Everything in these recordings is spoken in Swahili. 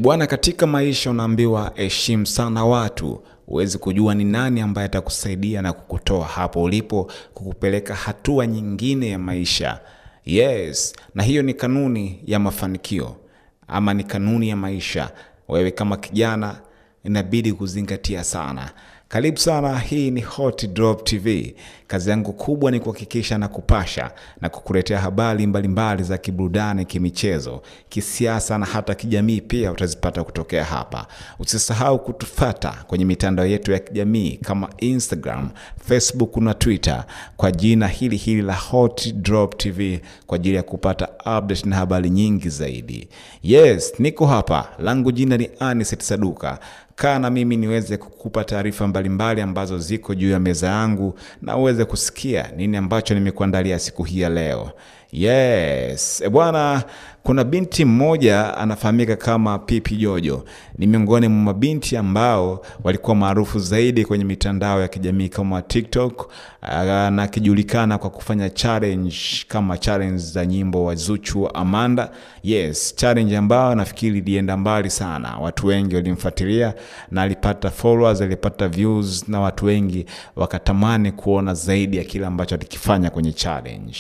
Bwana, katika maisha unaambiwa heshimu sana watu. Uwezi kujua ni nani ambaye atakusaidia na kukutoa hapo ulipo kukupeleka hatua nyingine ya maisha. Yes, na hiyo ni kanuni ya mafanikio ama ni kanuni ya maisha. Wewe kama kijana inabidi kuzingatia sana. Karibu sana, hii ni Hot Drop TV. Kazi yangu kubwa ni kuhakikisha na kupasha na kukuletea habari mbalimbali za kiburudani, kimichezo, kisiasa na hata kijamii pia utazipata kutokea hapa. Usisahau kutufuata kwenye mitandao yetu ya kijamii kama Instagram, Facebook na Twitter kwa jina hili la Hot Drop TV kwa ajili ya kupata update na habari nyingi zaidi. Yes, niko hapa. Langu jina ni Anicet Saduka. Kaa na mimi niweze kukupa taarifa mbalimbali ambazo ziko juu ya meza yangu na uweze kusikia nini ambacho nimekuandalia siku hii ya leo. Yes, bwana, kuna binti mmoja anafahamika kama Pipi Jojo. Ni miongoni mwa mabinti ambao walikuwa maarufu zaidi kwenye mitandao ya kijamii kama TikTok, na kijulikana kwa kufanya challenge kama challenge za nyimbo wa Zuchu Amanda. Yes, challenge ambao nafikiri ilienda mbali sana. Watu wengi walimfuatilia na alipata followers, alipata views na watu wengi wakatamani kuona zaidi ya kile ambacho alikifanya kwenye challenge.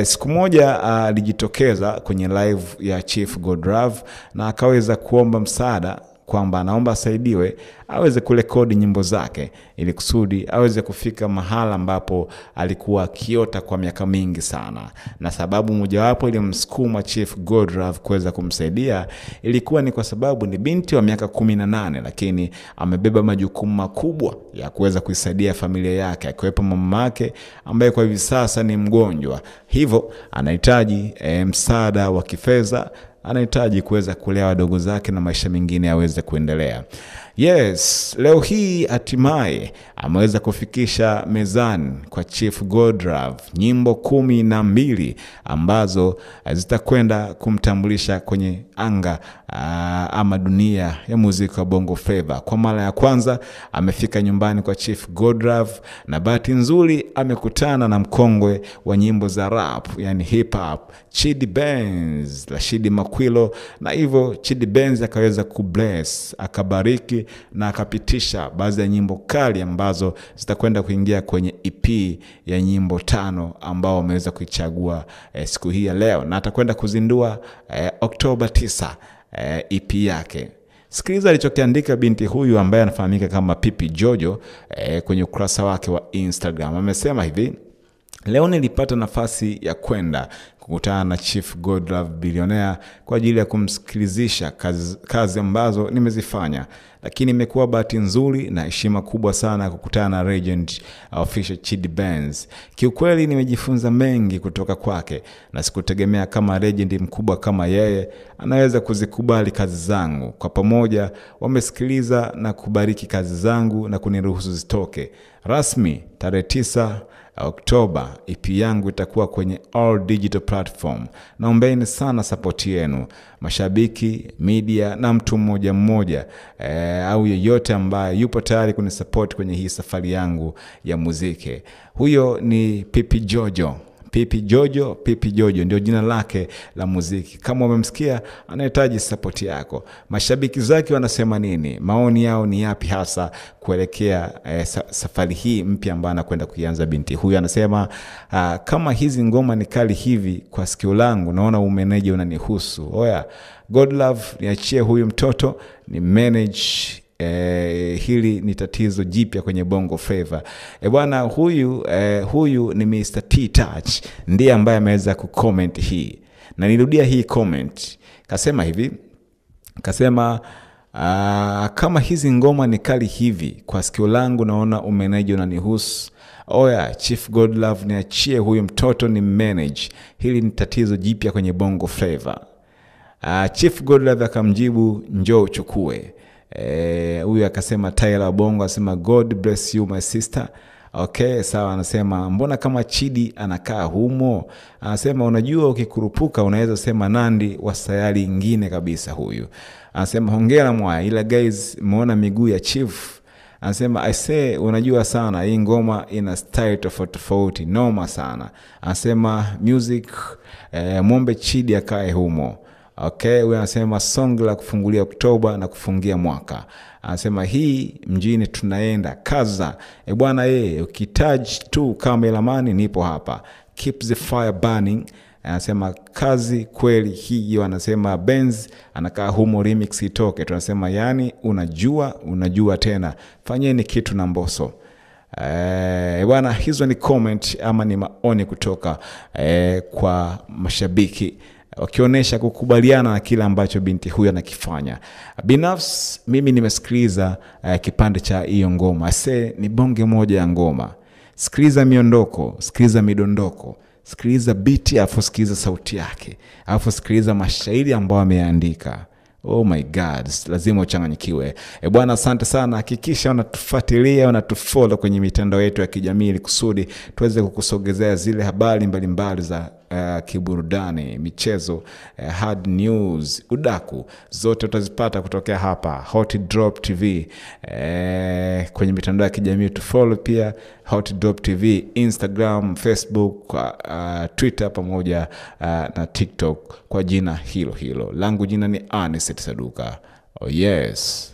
Siku moja alijitokeza kwenye live ya Chief Godlove na akaweza kuomba msaada kwamba anaomba asaidiwe aweze kurekodi nyimbo zake ili kusudi aweze kufika mahala ambapo alikuwa akiota kwa miaka mingi sana. Na sababu mojawapo ilimsukuma Chief Godlove kuweza kumsaidia ilikuwa ni kwa sababu ni binti wa miaka 18 lakini amebeba majukumu makubwa ya kuweza kuisaidia familia yake, akiwepo mama yake ambaye kwa hivi sasa ni mgonjwa. Hivyo anahitaji msaada wa kifedha, anahitaji kuweza kulea wadogo zake na maisha mengine yaweze kuendelea. Yes, leo hii hatimaye ameweza kufikisha mezani kwa Chief Godlove nyimbo 12 ambazo zitakwenda kumtambulisha kwenye anga ama dunia ya muziki wa Bongo Flava. Kwa mara ya kwanza amefika nyumbani kwa Chief Godlove na bahati nzuri amekutana na mkongwe wa nyimbo za rap, yani hip hop, Chidi Benz, Rashid Makwilo, na hivyo Chidi Benz akaweza kubless, akabariki na akapitisha baadhi ya nyimbo kali ambazo zitakwenda kuingia kwenye EP ya nyimbo 5 ambao ameweza kuichagua siku hii ya leo, na atakwenda kuzindua Oktoba 9 EP yake. Sikiliza alichokiandika binti huyu ambaye anafahamika kama Pipi Jojo kwenye ukurasa wake wa Instagram. Amesema hivi: leo nilipata nafasi ya kwenda kukutana na Chief Godlove Billionaire kwa ajili ya kumsikilizisha kazi ambazo nimezifanya, lakini imekuwa bahati nzuri na heshima kubwa sana kukutana na Legend Official Chidi Benz. Kiukweli nimejifunza mengi kutoka kwake na sikutegemea kama legend mkubwa kama yeye anaweza kuzikubali kazi zangu. Kwa pamoja wamesikiliza na kubariki kazi zangu na kuniruhusu zitoke rasmi tarehe 9 Oktoba. EP yangu itakuwa kwenye all digital platform. Naombeni sana support yenu, mashabiki, media na mtu mmoja au yeyote ambaye yupo tayari kunisupport kwenye hii safari yangu ya muziki. Huyo ni Pipi Jojo. Pipi Jojo ndio jina lake la muziki. Kama umemsikia, anahitaji support yako. Mashabiki zake wanasema nini? Maoni yao ni yapi hasa kuelekea safari hii mpya ambayo anakwenda kuianza binti huyu? Anasema kama hizi ngoma ni kali hivi kwa sikio langu, naona umeneje unanihusu. Oya Godlove, niachie huyu mtoto ni manage. Hili ni tatizo jipya kwenye Bongo Flava. Bwana, huyu ni Mr. T-Touch ndiye ambaye ameweza kucomment hii, na nirudia hii comment. Kasema hivi, kama hizi ngoma ni kali hivi kwa sikio langu, naona umeneje unanihusu. Oya Chief Godlove, niachie huyu mtoto ni manage. Hili ni tatizo jipya kwenye Bongo Flava. Chief Godlove akamjibu, njoo uchukue. Huyu akasema Tyler Bongo, asema God bless you my sister. Okay, sawa. Anasema mbona kama Chidi anakaa humo? Anasema unajua ukikurupuka unaweza sema Nandi wa sayari ingine kabisa huyu. Anasema hongera mwa, ila guys muona miguu ya Chief. Anasema I say unajua sana hii ngoma ina style tofauti noma sana. Anasema music muombe Chidi akae humo. Okay, huyu anasema song la kufungulia Oktoba na kufungia mwaka. Anasema hii mjini tunaenda kaza. Bwana ukitaji tu cameraman nipo hapa. Keep the fire burning. Anasema kazi kweli hiyo. Anasema Benz anakaa humo remix itoke. Tunasema yani unajua tena. Fanyeni kitu na Mbosso. Bwana, hizo ni comment ama ni maoni kutoka kwa mashabiki wakionyesha kukubaliana na kila ambacho binti huyu anakifanya. Binafsi mimi nimesikiliza kipande cha hiyo ngoma. Ni bonge moja ya ngoma. Sikiliza miondoko, sikiliza midondoko, sikiliza beat, afu sikiliza sauti yake, afu sikiliza mashairi ambayo ameandika. Oh my God, lazima uchanganyikiwe. Bwana, asante sana. Hakikisha unatufuatilia, unatufollow kwenye mitandao yetu ya kijamii ili kusudi tuweze kukusogezea zile habari mbalimbali za kiburudani, michezo, hard news, udaku. Zote utazipata kutokea hapa Hot Drop TV. Kwenye mitandao ya kijamii tufollow pia Hot Drop TV, Instagram, Facebook, Twitter pamoja na TikTok kwa jina hilo. Langu jina ni Anicet Saduka. Oh yes.